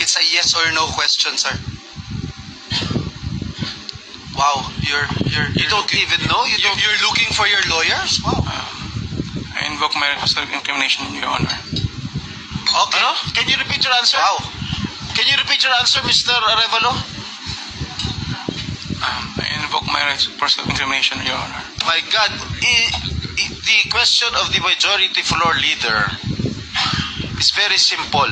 It's a yes or no question, sir. Wow, you don't even know? You're looking for your lawyers? Wow. I invoke my right of self-incrimination, Your Honor. Okay. Ano? Can you repeat your answer? Wow. Can you repeat your answer, Mr. Arevalo? I invoke my right for self-incrimination, Your Honor. My God, the question of the majority floor leader is very simple.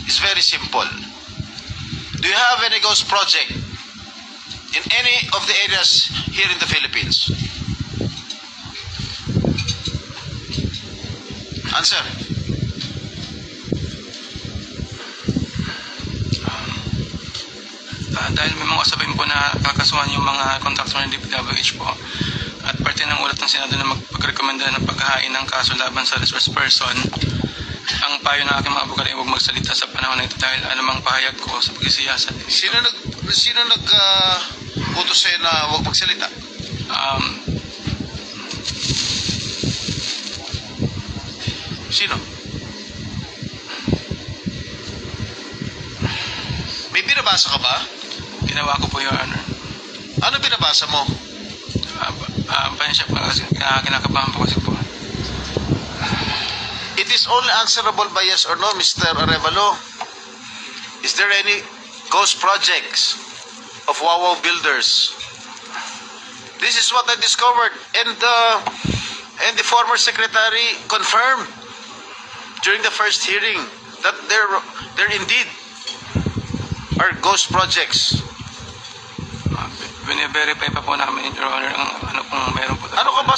It's very simple. Do you have any ghost project in any of the areas here in the Philippines? Answer. Dahil may mga usapin po na kakasuhan yung mga kontraktor ng DPWH po at parte ng ulat ng Senado na magrekomenda ng paghahain ng kaso laban sa resource person, ang payo ng aking mga abogado ay huwag magsalita sa panahon na ito dahil anumang pahayag ko sa pagsisiyasat. Sino utos sa'yo na huwag magsalita? Sino? May binabasa ka ba? Ginawa ko po, Your Honor. Ano binabasa mo? Pansya po kasi kinakabahan po kasi po. It is only answerable by yes or no, Mr. Arevalo. Is there any ghost projects of Wawaw Builders? This is what I discovered, and the former secretary confirmed during the first hearing that there indeed are ghost projects. Bine-verify pa po namin, Your Honor, ang ano kung meron po. Ano ka ba